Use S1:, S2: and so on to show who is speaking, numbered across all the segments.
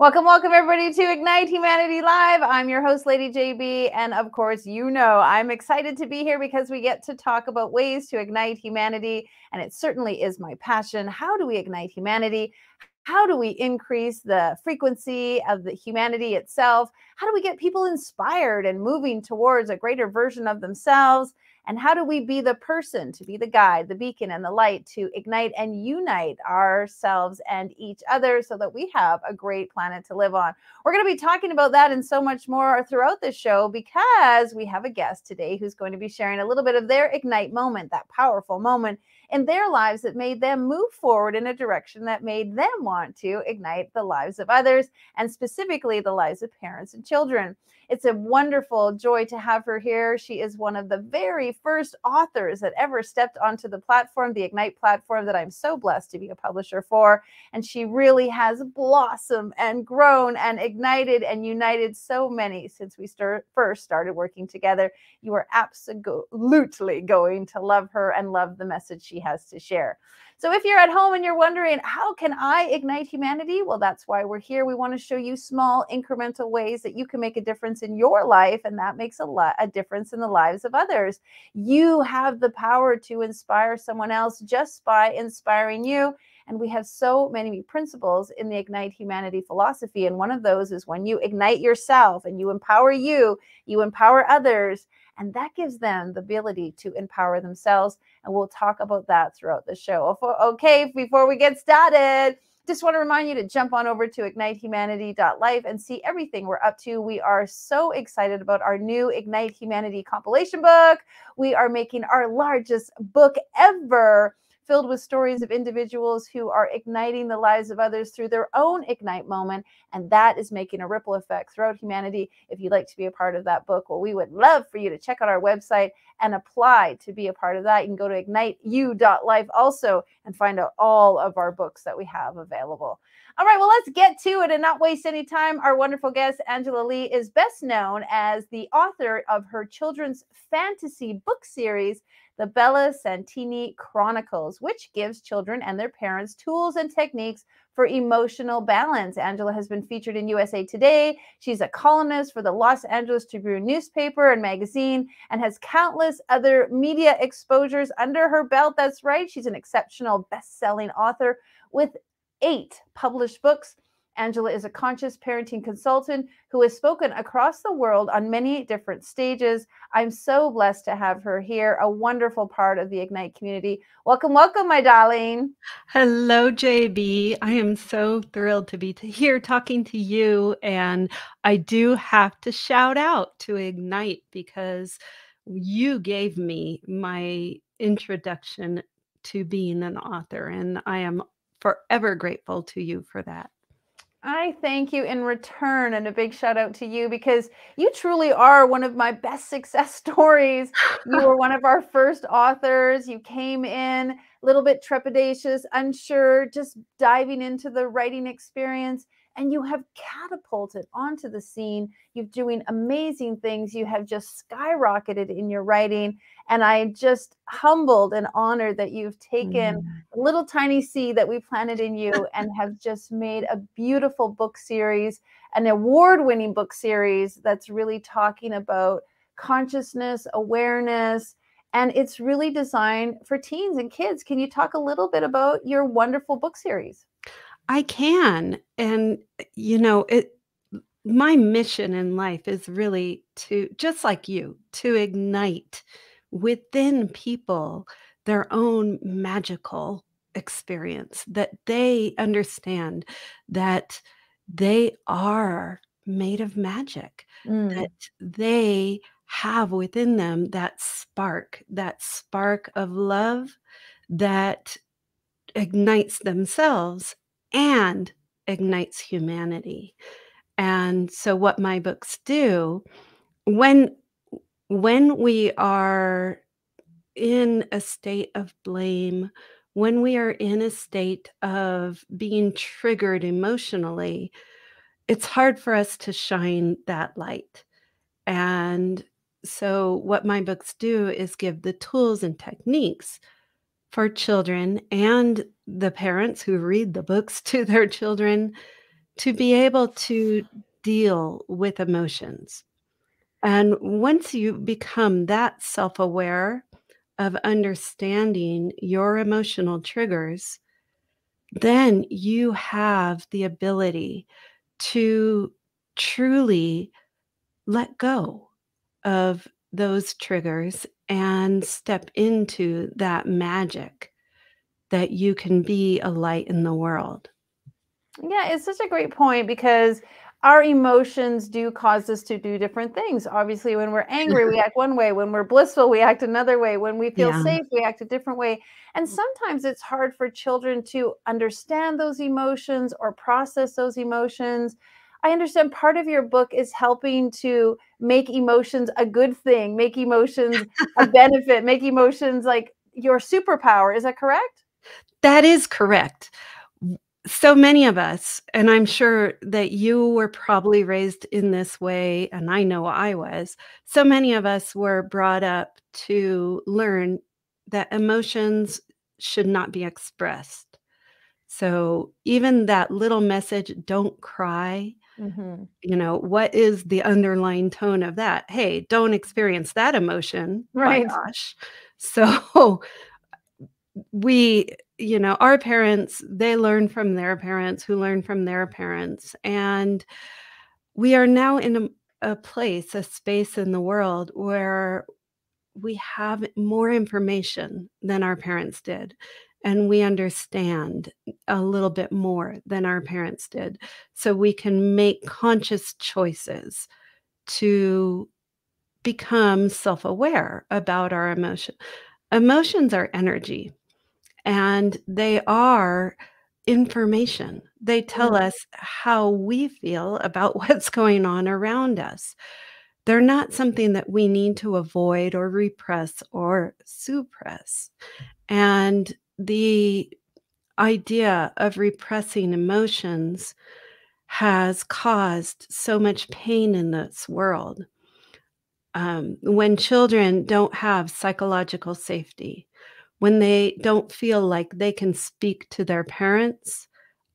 S1: Welcome, welcome everybody to Ignite Humanity Live. I'm your host, Lady JB. And of course, you know, I'm excited to be here because we get to talk about ways to ignite humanity. And it certainly is my passion. How do we ignite humanity? How do we increase the frequency of the humanity itself? How do we get people inspired and moving towards a greater version of themselves? And how do we be the person to be the guide, the beacon, and the light to ignite and unite ourselves and each other so that we have a great planet to live on? We're going to be talking about that and so much more throughout this show because we have a guest today who's going to be sharing a little bit of their Ignite moment, that powerful moment in their lives that made them move forward in a direction that made them want to ignite the lives of others, and specifically the lives of parents and children. It's a wonderful joy to have her here. She is one of the very first authors that ever stepped onto the platform, the Ignite platform that I'm so blessed to be a publisher for. And she really has blossomed and grown and ignited and united so many since we first started working together. You are absolutely going to love her and love the message she has to share. So if you're at home and you're wondering, how can I ignite humanity? Well, that's why we're here. We want to show you small incremental ways that you can make a difference in your life, and that makes a difference in the lives of others. You have the power to inspire someone else just by inspiring you. And we have so many principles in the Ignite Humanity philosophy. And one of those is when you ignite yourself and you empower others, and that gives them the ability to empower themselves. And we'll talk about that throughout the show. Okay, before we get started, just want to remind you to jump on over to ignitehumanity.life and see everything we're up to. We are so excited about our new Ignite Humanity compilation book. We are making our largest book ever, filled with stories of individuals who are igniting the lives of others through their own Ignite moment. And that is making a ripple effect throughout humanity. If you'd like to be a part of that book, well, we would love for you to check out our website and apply to be a part of that. You can go to igniteu.life also and find out all of our books that we have available. All right, well, let's get to it and not waste any time. Our wonderful guest, Angela Legh, is best known as the author of her children's fantasy book series, the Bella Santini Chronicles, which gives children and their parents tools and techniques for emotional balance. Angela has been featured in USA Today. She's a columnist for the Los Angeles Tribune newspaper and magazine and has countless other media exposures under her belt. That's right. She's an exceptional best-selling author with 8 published books. Angela is a conscious parenting consultant who has spoken across the world on many different stages. I'm so blessed to have her here, a wonderful part of the Ignite community. Welcome, welcome, my darling.
S2: Hello, JB. I am so thrilled to be here talking to you. And I do have to shout out to Ignite because you gave me my introduction to being an author. And I am forever grateful to you for that.
S1: I thank you in return, and a big shout out to you because you truly are one of my best success stories. You were one of our first authors. You came in a little bit trepidatious, unsure, just diving into the writing experience, and you have catapulted onto the scene. You're doing amazing things. You have just skyrocketed in your writing, and I'm just humbled and honored that you've taken a little tiny seed that we planted in you and have just made a beautiful book series, an award-winning book series that's really talking about consciousness, awareness, and it's really designed for teens and kids. Can you talk a little bit about your wonderful book series?
S2: I can. And, my mission in life is really to, just like you, to ignite within people their own magical experience, that they understand that they are made of magic, that they have within them that spark of love that ignites themselves and ignites humanity. And so what my books do, when we are in a state of blame, when we are in a state of being triggered emotionally, it's hard for us to shine that light. And so what my books do is give the tools and techniques for children and the parents who read the books to their children to be able to deal with emotions. And once you become that self-aware of understanding your emotional triggers, then you have the ability to truly let go of those triggers and step into that magic that you can be a light in the world.
S1: Yeah, it's such a great point because our emotions do cause us to do different things. Obviously, when we're angry, we act one way. When we're blissful, we act another way. When we feel
S2: Yeah.
S1: safe, we act a different way. And sometimes it's hard for children to understand those emotions or process those emotions. I understand part of your book is helping to make emotions a good thing, make emotions a benefit, make emotions like your superpower. Is that correct?
S2: That is correct. So many of us, and I'm sure that you were probably raised in this way, and I know I was, so many of us were brought up to learn that emotions should not be expressed. So even that little message, "Don't cry,"
S1: Hmm.
S2: what is the underlying tone of that? "Hey, don't experience that emotion, by
S1: Right.
S2: gosh." So our parents, they learn from their parents who learn from their parents, and we are now in a place, a space in the world where we have more information than our parents did, and we understand a little bit more than our parents did, so we can make conscious choices to become self-aware about our emotion. Emotions are energy, and they are information. They tell
S1: Mm.
S2: us how we feel about what's going on around us. They're not something that we need to avoid or repress or suppress. And the idea of repressing emotions has caused so much pain in this world. When children don't have psychological safety, when they don't feel like they can speak to their parents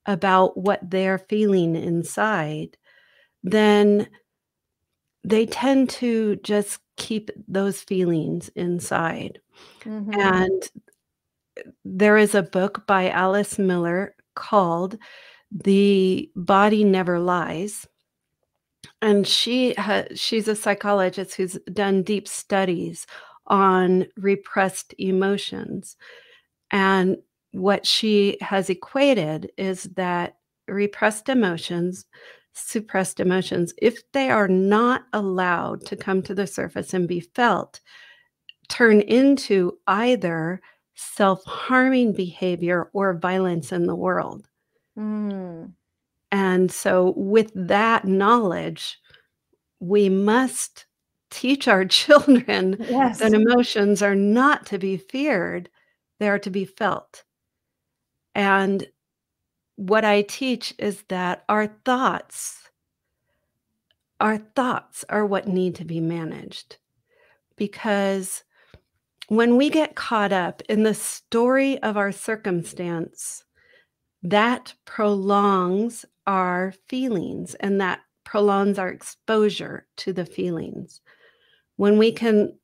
S2: about what they're feeling inside, then they tend to just keep those feelings inside.
S1: Mhm.
S2: And there is a book by Alice Miller called The Body Never Lies. And she's a psychologist who's done deep studies on repressed emotions. And what she has equated is that repressed emotions, suppressed emotions, if they are not allowed to come to the surface and be felt, turn into either self-harming behavior or violence in the world.
S1: Mm.
S2: And so with that knowledge, we must teach our children that
S1: Yes.
S2: emotions are not to be feared, they are to be felt. And what I teach is that our thoughts are what need to be managed, because when we get caught up in the story of our circumstance, that prolongs our feelings and that prolongs our exposure to the feelings. When we can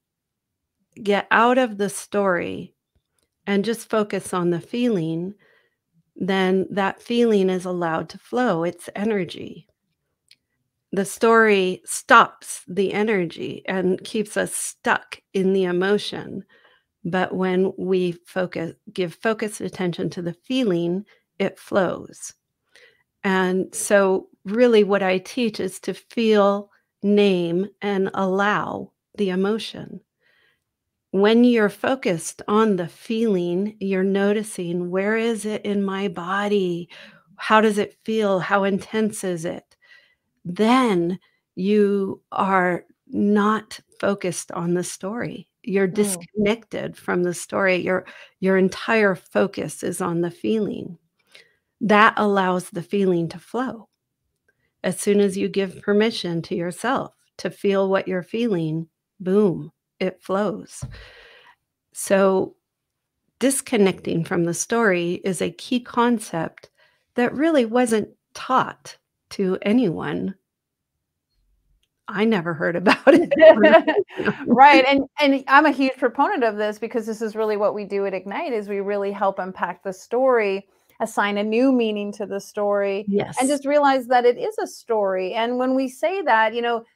S2: get out of the story and just focus on the feeling, then that feeling is allowed to flow. It's energy. The story stops the energy and keeps us stuck in the emotion. But when we give focused attention to the feeling, it flows. And so, really, what I teach is to feel, name, and allow the emotion. When you're focused on the feeling, you're noticing, where is it in my body? How does it feel? How intense is it? Then you are not focused on the story. You're
S1: Mm.
S2: disconnected from the story. Your entire focus is on the feeling. That allows the feeling to flow. As soon as you give permission to yourself to feel what you're feeling, boom, it flows. So disconnecting from the story is a key concept that really wasn't taught to anyone. I never heard about it.
S1: Right, and I'm a huge proponent of this because this is really what we do at Ignite is we really help unpack the story, assign a new meaning to the story, and
S2: Yes.
S1: just realize that it is a story. And when we say that,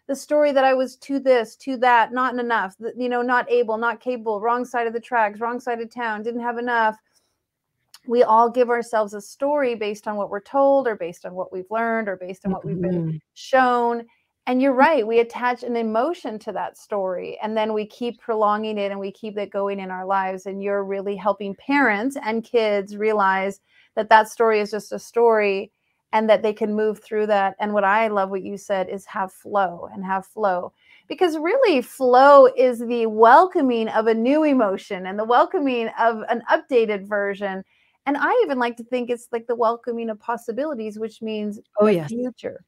S1: the story that I was to this, to that, not enough, not able, not capable, wrong side of the tracks, wrong side of town, didn't have enough. We all give ourselves a story based on what we're told or based on what we've learned or based on what we've been
S2: Mhm.
S1: shown. And you're right, we attach an emotion to that story and then we keep prolonging it and we keep it going in our lives. And you're really helping parents and kids realize that that story is just a story and that they can move through that. And what I love what you said is have flow and have flow. Because really, flow is the welcoming of a new emotion and the welcoming of an updated version. And I even like to think it's like the welcoming of possibilities, which means
S2: Oh,
S1: the
S2: yes.
S1: future.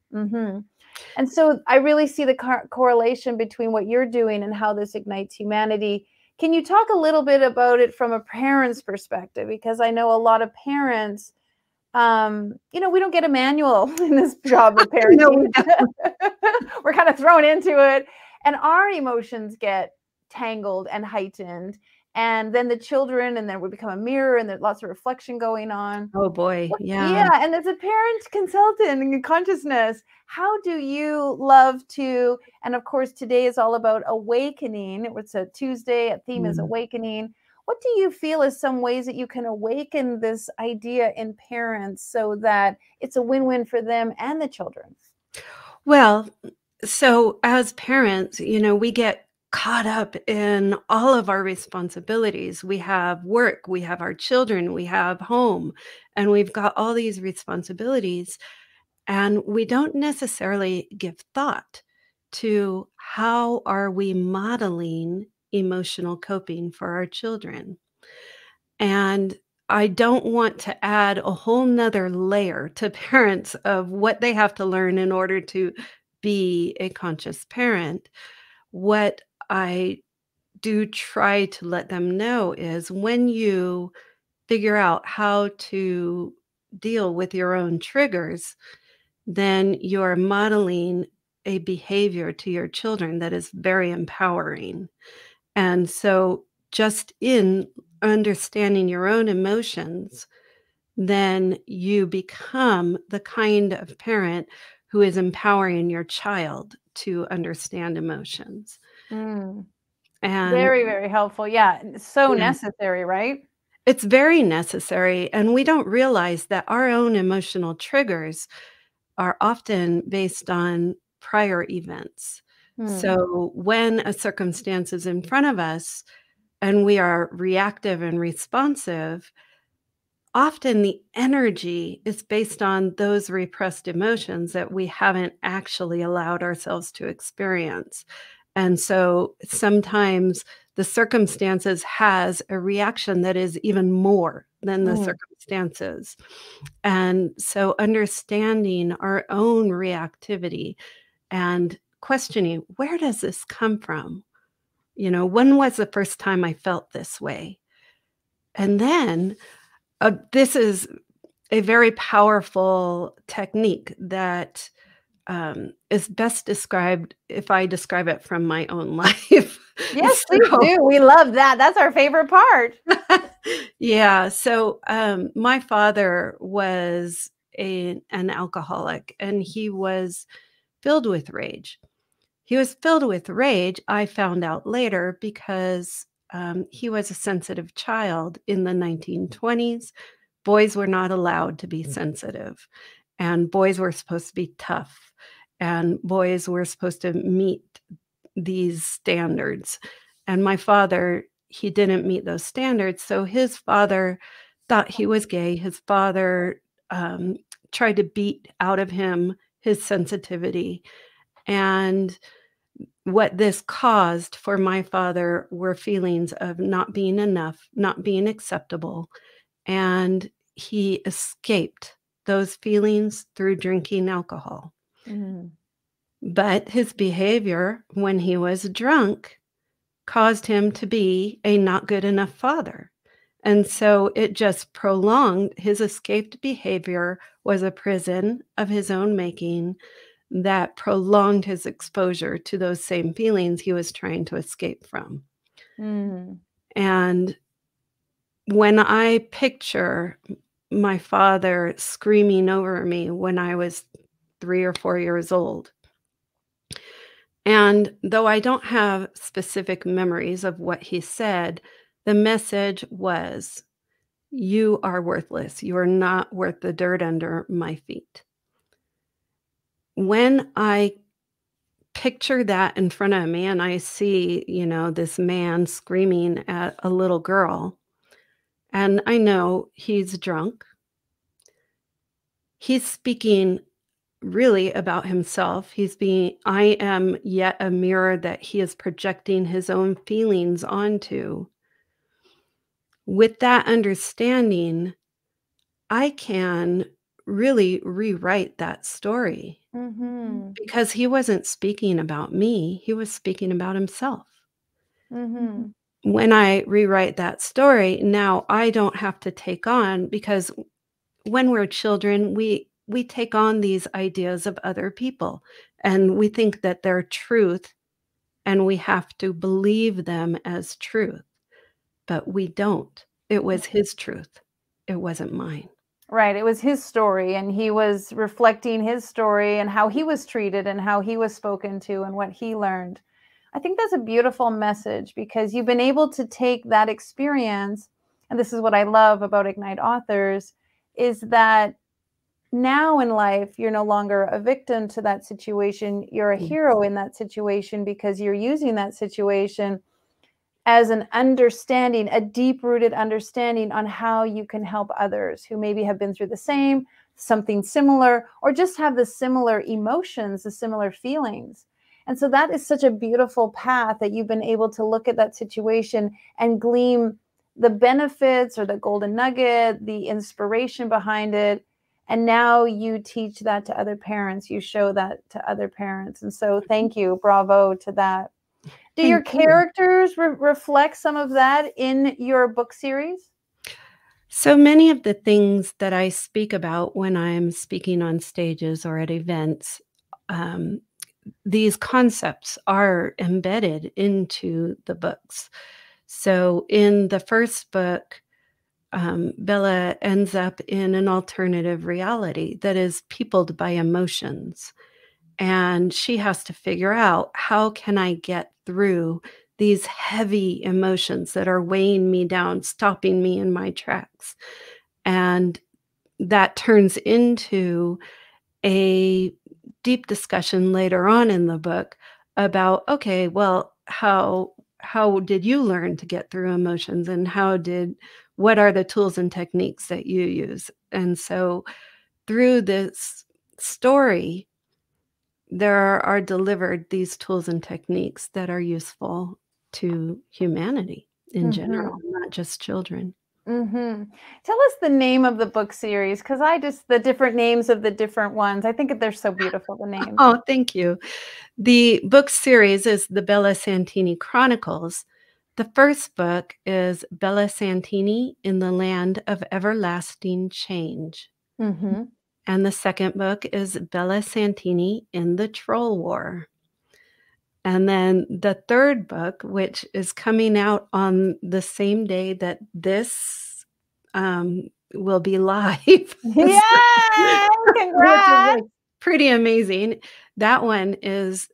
S1: And so I really see the correlation between what you're doing and how this ignites humanity. Can you talk a little bit about it from a parent's perspective? Because I know a lot of parents, we don't get a manual in this job of
S2: No,
S1: parenting.
S2: we don't.
S1: We're kind of thrown into it, and our emotions get tangled and heightened. And then the children, and then we become a mirror, and there's lots of reflection going on.
S2: Oh, boy. Yeah.
S1: Yeah, and as a parent consultant in consciousness, how do you love to, and of course, today is all about awakening. It's a Tuesday, a theme is
S2: Mm.
S1: awakening. What do you feel is some ways that you can awaken this idea in parents so that it's a win-win for them and the children?
S2: Well, so as parents, we get caught up in all of our responsibilities. We have work, we have our children, we have home, and we've got all these responsibilities. And we don't necessarily give thought to how are we modeling emotional coping for our children. And I don't want to add a whole nother layer to parents of what they have to learn in order to be a conscious parent. What I do try to let them know is when you figure out how to deal with your own triggers, then you're modeling a behavior to your children that is very empowering. And so, just in understanding your own emotions, then you become the kind of parent who is empowering your child to understand emotions.
S1: Mm,
S2: And
S1: very, very helpful. Yeah, so
S2: yeah,
S1: necessary, right?
S2: it's very necessary. And we don't realize that our own emotional triggers are often based on prior events.
S1: Hmm.
S2: So when a circumstance is in front of us and we are reactive and responsive, often the energy is based on those repressed emotions that we haven't actually allowed ourselves to experience. And so sometimes the circumstances has a reaction that is even more than the
S1: Mm,
S2: circumstances. And so understanding our own reactivity and questioning, where does this come from? When was the first time I felt this way? And then this is a very powerful technique that is best described if I describe it from my own life.
S1: yes, please
S2: So,
S1: do. We love that. That's our favorite part.
S2: yeah. So, my father was an alcoholic and he was filled with rage. He was filled with rage, I found out later, because he was a sensitive child in the 1920s. Boys were not allowed to be sensitive, and boys were supposed to be tough, and boys were supposed to meet these standards. And my father, he didn't meet those standards, so his father thought he was gay. His father tried to beat out of him his sensitivity, and what this caused for my father were feelings of not being enough, not being acceptable, and he escaped those feelings through drinking alcohol.
S1: Mm,
S2: But his behavior when he was drunk caused him to be a not good enough father. And so it just prolonged his escaped behavior was a prison of his own making that prolonged his exposure to those same feelings he was trying to escape from.
S1: Mm.
S2: And when I picture my father screaming over me when I was 3 or 4 years old, and though I don't have specific memories of what he said, the message was, "You are worthless. You are not worth the dirt under my feet." When I picture that in front of me and I see, this man screaming at a little girl, and I know he's drunk, he's speaking really about himself. I am yet a mirror that he is projecting his own feelings onto. With that understanding, I can really rewrite that story
S1: Mhm.
S2: because he wasn't speaking about me, he was speaking about himself.
S1: Mhm.
S2: When I rewrite that story, now I don't have to take on because when we're children, we take on these ideas of other people and we think that they're truth and we have to believe them as truth, but we don't. It was his truth. It wasn't mine.
S1: Right, it was his story, and he was reflecting his story and how he was treated and how he was spoken to and what he learned. I think that's a beautiful message because you've been able to take that experience, and this is what I love about Ignite Authors, is that now in life, you're no longer a victim to that situation. You're a
S2: Mm.
S1: hero in that situation because you're using that situation as an understanding, a deep rooted understanding on how you can help others who maybe have been through the same, something similar, or just have the similar emotions, the similar feelings. And so that is such a beautiful path that you've been able to look at that situation and glean the benefits or the golden nugget, the inspiration behind it. And now you teach that to other parents. You show that to other parents. And so thank you. Bravo to that. Do your
S2: Thank you.
S1: characters reflect some of that in your book series?
S2: So many of the things that I speak about when I'm speaking on stages or at events, um, these concepts are embedded into the books. So in the first book, Bella ends up in an alternative reality that is peopled by emotions. And she has to figure out, how can I get through these heavy emotions that are weighing me down, stopping me in my tracks? And that turns into a deep discussion later on in the book about, okay, well, how did you learn to get through emotions, and what are the tools and techniques that you use? And so through this story, there are delivered these tools and techniques that are useful to humanity in general,
S1: Mhm.
S2: not just children.
S1: Mhm. Tell us the name of the book series, because the different names of the different ones, I think they're so beautiful, the names.
S2: Oh, thank you. The book series is the Bella Santini Chronicles. The first book is Bella Santini in the Land of Everlasting Change.
S1: Mhm.
S2: And the second book is Bella Santini in the Troll War. And then the third book, which is coming out on the same day that this will be live,
S1: Yay!
S2: which is
S1: Congrats!
S2: like pretty amazing. That one is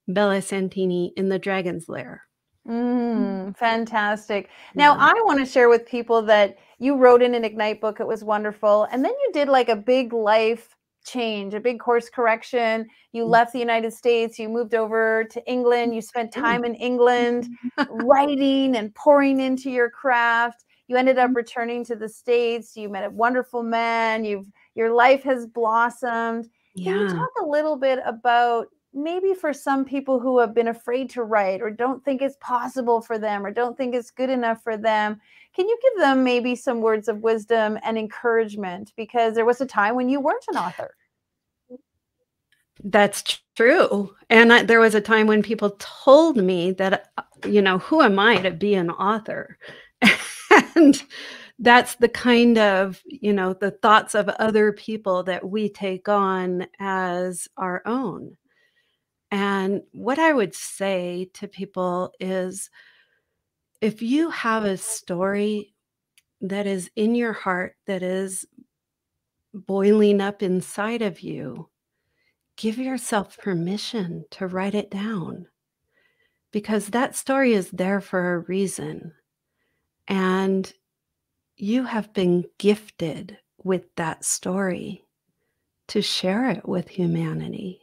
S2: Bella Santini in the Dragon's Lair.
S1: Fantastic. Now,
S2: Yeah.
S1: I want to share with people that you wrote in an Ignite book. It was wonderful. And then you did like a big life change, a big course correction. You left the United States, you moved over to England, you spent time in England writing and pouring into your craft. You ended up returning to the States. You met a wonderful man. Your life has blossomed. Can you
S2: Yeah.
S1: talk a little bit about maybe for some people who have been afraid to write or don't think it's possible for them or don't think it's good enough for them, can you give them maybe some words of wisdom and encouragement? Because there was a time when you weren't an author.
S2: That's true. And there was a time when people told me that, who am I to be an author? And that's the kind of, the thoughts of other people that we take on as our own. And what I would say to people is, if you have a story that is in your heart, that is boiling up inside of you, give yourself permission to write it down, because that story is there for a reason. And you have been gifted with that story to share it with humanity.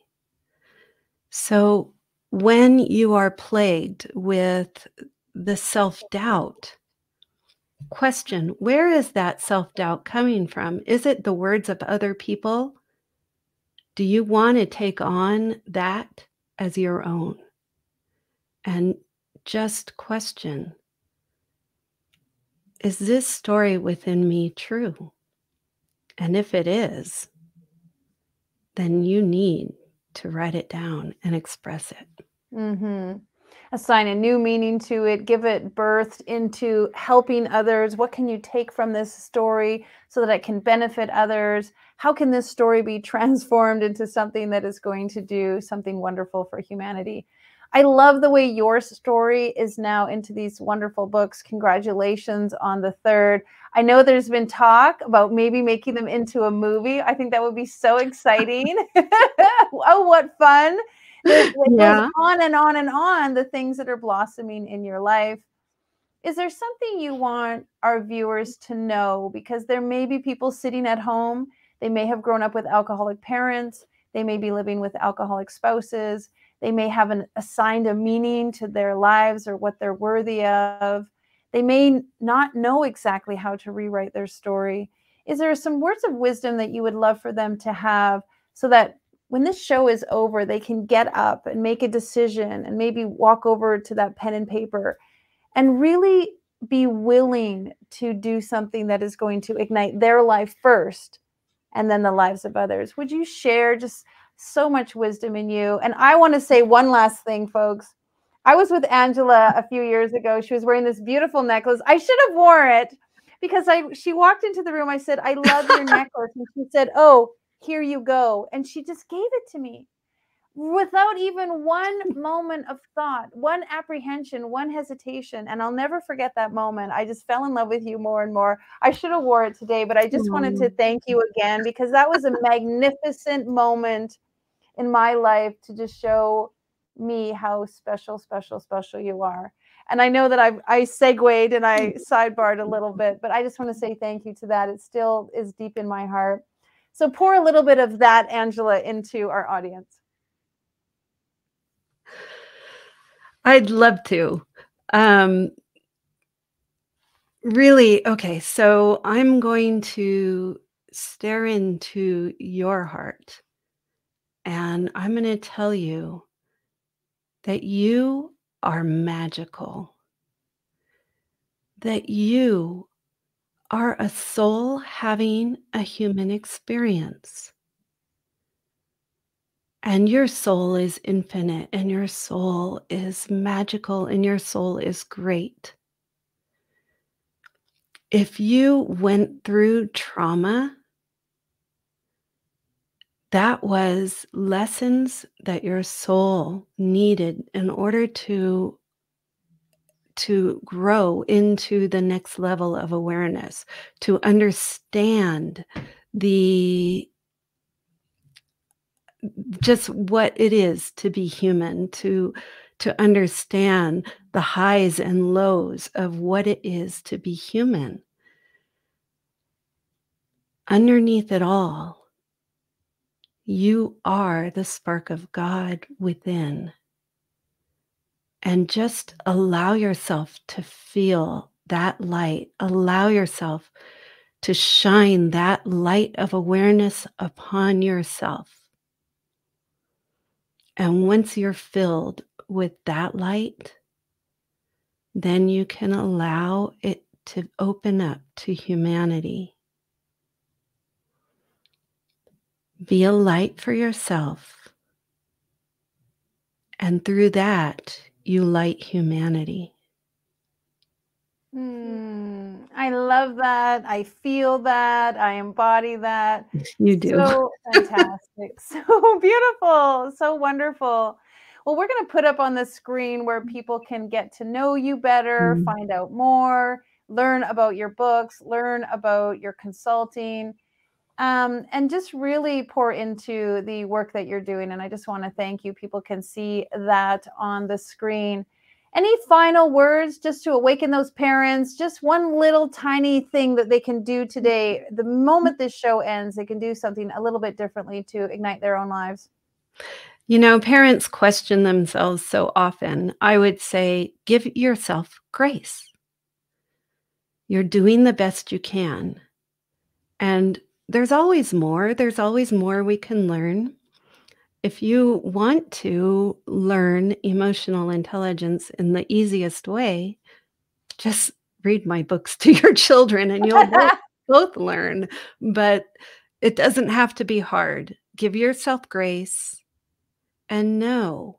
S2: So when you are plagued with the self-doubt, question, where is that self-doubt coming from? Is it the words of other people? Do you want to take on that as your own? And just question, is this story within me true? And if it is, then you need to write it down and express it.
S1: Mm-hmm. Assign a new meaning to it, give it birth into helping others. What can you take from this story so that it can benefit others? How can this story be transformed into something that is going to do something wonderful for humanity? I love the way your story is now into these wonderful books. Congratulations on the third. I know there's been talk about maybe making them into a movie. I think that would be so exciting. Oh, what fun. It goes
S2: Yeah.
S1: on and on and on, the things that are blossoming in your life. Is there something you want our viewers to know? Because there may be people sitting at home. They may have grown up with alcoholic parents. They may be living with alcoholic spouses. They may have assigned a meaning to their lives or what they're worthy of. They may not know exactly how to rewrite their story. Is there some words of wisdom that you would love for them to have so that when this show is over, they can get up and make a decision and maybe walk over to that pen and paper and really be willing to do something that is going to ignite their life first and then the lives of others? Would you share just so much wisdom in you? And I want to say one last thing, folks. I was with Angela a few years ago. She was wearing this beautiful necklace. I should have worn it because she walked into the room. I said, "I love your necklace." And she said, "Oh, here you go." And she just gave it to me without even one moment of thought, one apprehension, one hesitation. And I'll never forget that moment. I just fell in love with you more and more. I should have wore it today, but I just wanted to thank you again, because that was a magnificent moment in my life to just show me how special, special, special you are. And I know that I segued and I sidebarred a little bit, but I just want to say thank you to that. It still is deep in my heart. So pour a little bit of that, Angela, into our audience.
S2: I'd love to. Really, okay, so I'm going to stare into your heart, and I'm going to tell you that you are magical, that you are a soul having a human experience. And your soul is infinite, and your soul is magical, and your soul is great. If you went through trauma, that was lessons that your soul needed in order to grow into the next level of awareness, to understand the just what it is to be human, to understand the highs and lows of what it is to be human. Underneath it all, you are the spark of God within. And just allow yourself to feel that light. Allow yourself to shine that light of awareness upon yourself. And once you're filled with that light, then you can allow it to open up to humanity. Be a light for yourself. And through that, you light humanity.
S1: I love that. I feel that. I embody that.
S2: You do.
S1: So fantastic. So beautiful. So wonderful. Well, we're going to put up on the screen where people can get to know you better,
S2: Mm.
S1: find out more, learn about your books, learn about your consulting, and just really pour into the work that you're doing. And I just want to thank you. People can see that on the screen. Any final words just to awaken those parents? Just one little tiny thing that they can do today. The moment this show ends, they can do something a little bit differently to ignite their own lives.
S2: Parents question themselves so often. I would say, give yourself grace. You're doing the best you can. And there's always more. There's always more we can learn. If you want to learn emotional intelligence in the easiest way, just read my books to your children and you'll both learn. But it doesn't have to be hard. Give yourself grace and know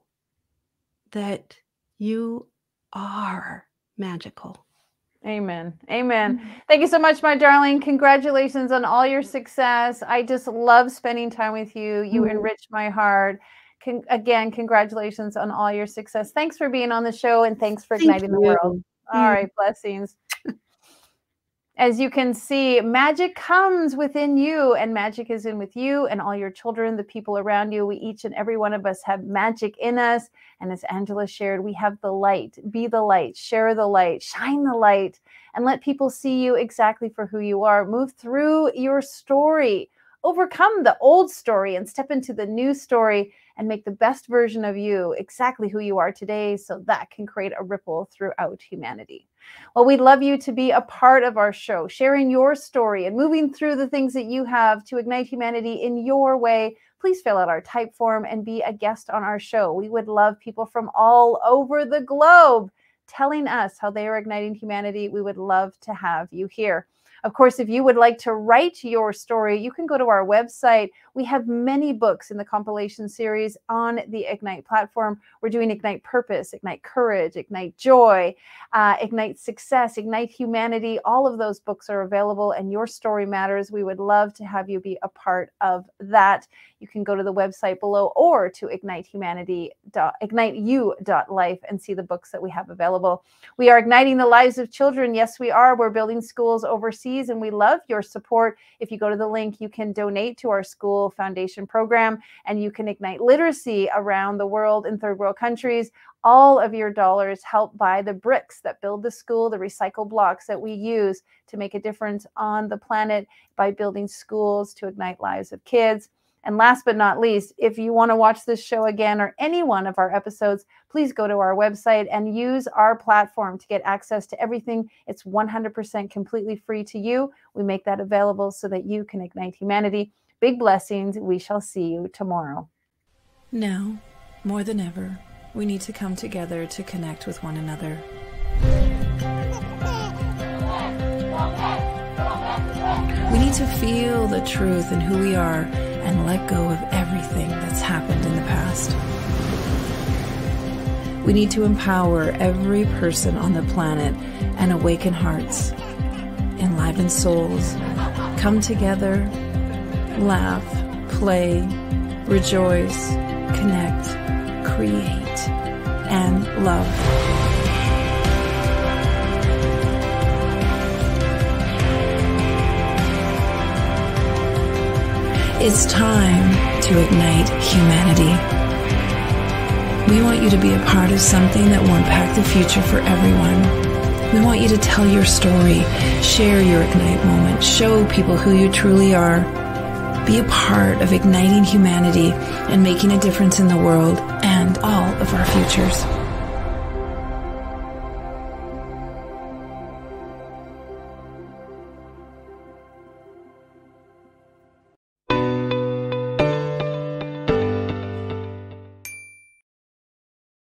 S2: that you are magical.
S1: Amen. Amen. Thank you so much, my darling. Congratulations on all your success. I just love spending time with you. You enrich my heart. Again, congratulations on all your success. Thanks for being on the show, and thanks for igniting the world. All right. Blessings. As you can see, magic comes within you, and magic is in with you and all your children, the people around you. We each and every one of us have magic in us. And as Angela shared, we have the light. Be the light, share the light, shine the light, and let people see you exactly for who you are. Move through your story, overcome the old story and step into the new story and make the best version of you, exactly who you are today, so that can create a ripple throughout humanity. Well, we'd love you to be a part of our show, sharing your story and moving through the things that you have to ignite humanity in your way. Please fill out our type form and be a guest on our show. We would love people from all over the globe telling us how they are igniting humanity. We would love to have you here. Of course, if you would like to write your story, you can go to our website. We have many books in the compilation series on the Ignite platform. We're doing Ignite Purpose, Ignite Courage, Ignite Joy, Ignite Success, Ignite Humanity. All of those books are available, and your story matters. We would love to have you be a part of that. You can go to the website below or to igniteyou.life and see the books that we have available. We are igniting the lives of children. Yes, we are. We're building schools overseas, and we love your support. If you go to the link, you can donate to our school foundation program, and you can ignite literacy around the world in third world countries. All of your dollars help buy the bricks that build the school, the recycled blocks that we use to make a difference on the planet by building schools to ignite lives of kids. And last but not least, if you want to watch this show again or any one of our episodes, please go to our website and use our platform to get access to everything. It's 100% completely free to you. We make that available so that you can ignite humanity. Big blessings. We shall see you tomorrow.
S3: Now, more than ever, we need to come together to connect with one another. We need to feel the truth in who we are and let go of everything that's happened in the past. We need to empower every person on the planet and awaken hearts, enliven souls, come together, laugh, play, rejoice, connect, create, and love. It's time to ignite humanity. We want you to be a part of something that will impact the future for everyone. We want you to tell your story, share your Ignite moment, show people who you truly are. Be a part of igniting humanity and making a difference in the world and all of our futures.